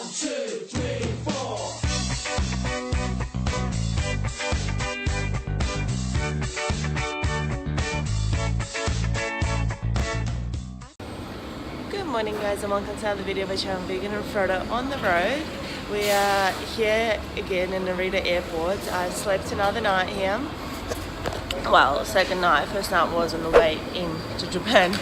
2, 3, 4. Good morning guys, and welcome to another video by Channel Vegan and Frodo on the road. We are here again in Narita Airport. I slept another night here. Well, second night. First night was on the way in to Japan,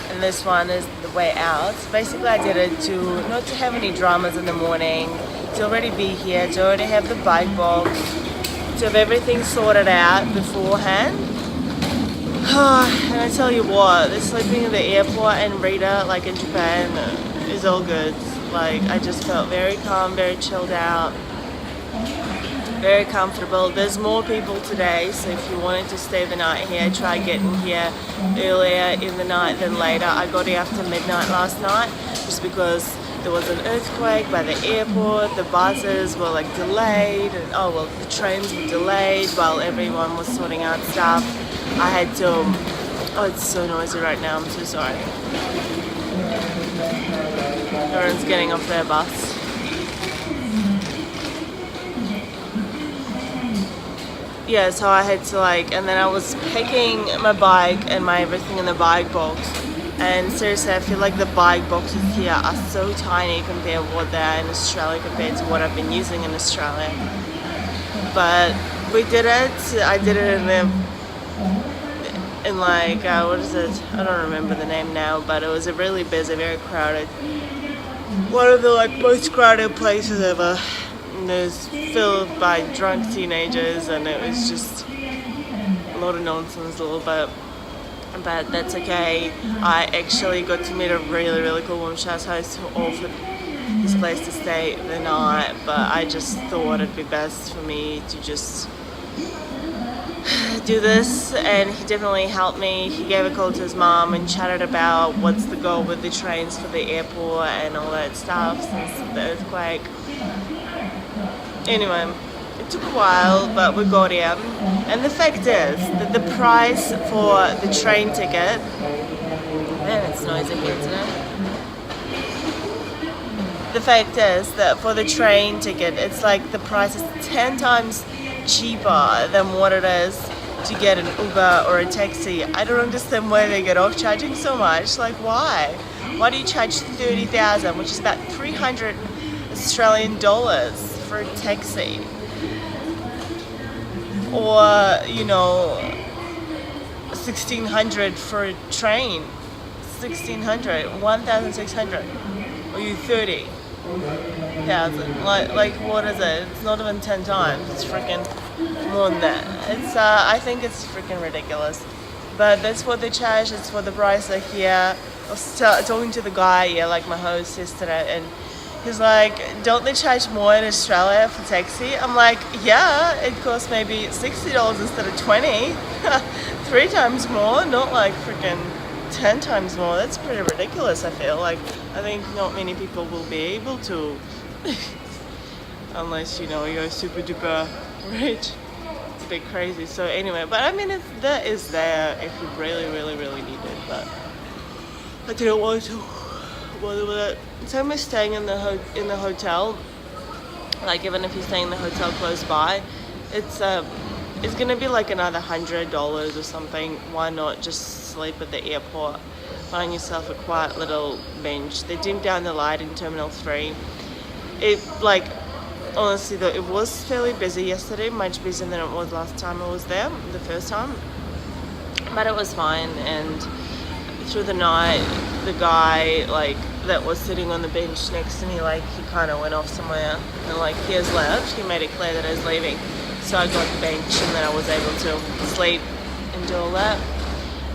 and this one is the way out. Basically I did it to not to have any dramas in the morning, to already be here, to already have the bike box, to have everything sorted out beforehand. And I tell you what, the sleeping in the airport and Rita, like in Japan, is all good. Like, I just felt very calm, very chilled out, very comfortable. There's more people today, so if you wanted to stay the night here, try getting here earlier in the night than later. I got here after midnight last night, just because there was an earthquake by the airport. The buses were like delayed, and the trains were delayed while everyone was sorting out stuff. I had to, it's so noisy right now, I'm so sorry. Everyone's getting off their bus. Yeah, so I had to and then I was packing my bike and my everything in the bike box. And seriously, I feel like the bike boxes here are so tiny compared to what they are in Australia, compared to what I've been using in Australia. But we did it. I did it in what is it? I don't remember the name now, but it was a really busy, very crowded, one of the most crowded places ever. And it was filled by drunk teenagers, and it was just a lot of nonsense, a little bit. But that's okay. I actually got to meet a really, really cool woman house host who offered this place to stay the night, but I just thought it'd be best for me to just do this, and he definitely helped me. He gave a call to his mom and chatted about what's the goal with the trains for the airport and all that stuff since the earthquake. Anyway, it took a while, but we got here. And the fact is that the price for the train ticket, man, it's noisy here today. The fact is that for the train ticket, it's like the price is 10 times cheaper than what it is to get an Uber or a taxi. I don't understand why they get off charging so much. Like, why? Why do you charge 30,000, which is about 300 Australian dollars for a taxi? Or, 1,600 for a train. 1,600. Or you 30,000. Like what is it? It's not even 10 times. It's freaking more than that. It's I think it's freaking ridiculous. But that's what they charge. It's what the price are here. I was talking to the guy, my host yesterday, and he's like, don't they charge more in Australia for taxi? I'm like, yeah, it costs maybe $60 instead of 20. 3 times more, not like freaking 10 times more. That's pretty ridiculous, I feel. I think not many people will be able to, unless, you're super duper rich. It's a bit crazy. So anyway, but I mean, that is there if you really, really, really need it. But I didn't want to bother with it. Same as staying in the hotel. Even if you're staying in the hotel close by, it's gonna be another $100 or something. Why not just sleep at the airport, find yourself a quiet little bench? They dimmed down the light in Terminal 3. Honestly though, it was fairly busy yesterday, much busier than it was last time I was there, the first time. But it was fine, and through the night, the guy that was sitting on the bench next to me, he kind of went off somewhere, and he has left. He made it clear that he's leaving, so I got the bench, and then I was able to sleep and do all that.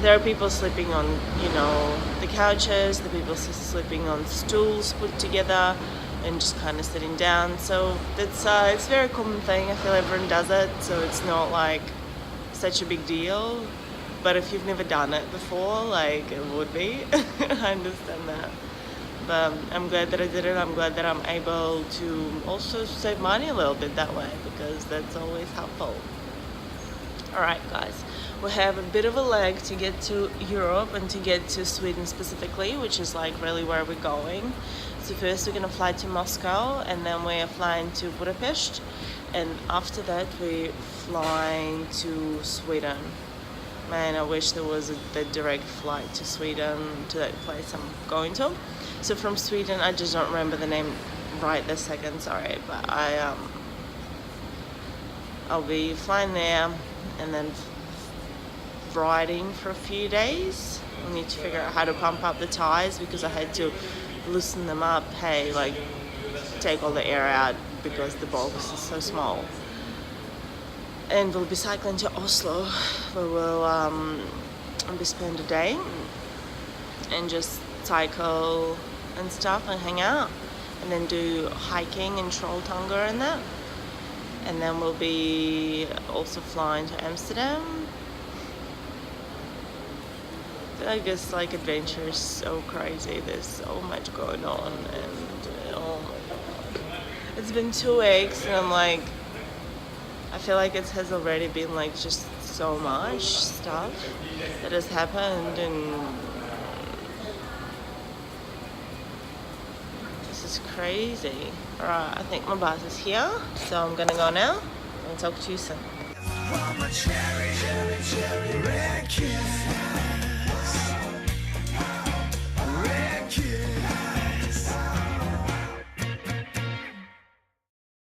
There are people sleeping on the couches, the people sleeping on stools put together and just kind of sitting down. So it's a very common thing. I feel everyone does it, so it's not such a big deal. But if you've never done it before, it would be. I understand that. But I'm glad that I did it. I'm glad that I'm able to also save money a little bit that way, because that's always helpful. Alright guys, we have a bit of a leg to get to Europe and to get to Sweden specifically, which is really where we're going. So first we're gonna fly to Moscow, and then we're flying to Budapest, and after that we're flying to Sweden. Man, I wish there was the direct flight to Sweden, to that place I'm going to. So from Sweden, I just don't remember the name right this second, sorry, but I'll be flying there and then riding for a few days. I need to figure out how to pump up the tires because I had to loosen them up. Hey, like take all the air out because the box is so small. And we'll be cycling to Oslo, where we'll be spend a day and just cycle and stuff and hang out, and then do hiking in Trolltunga and that. And then we'll be also flying to Amsterdam. I guess like adventure is so crazy. There's so much going on, and oh my god, it's been 2 weeks, and I'm like, I feel like it has already been like just so much stuff that has happened, and this is crazy. Alright, I think my bus is here, so I'm gonna go now and talk to you soon.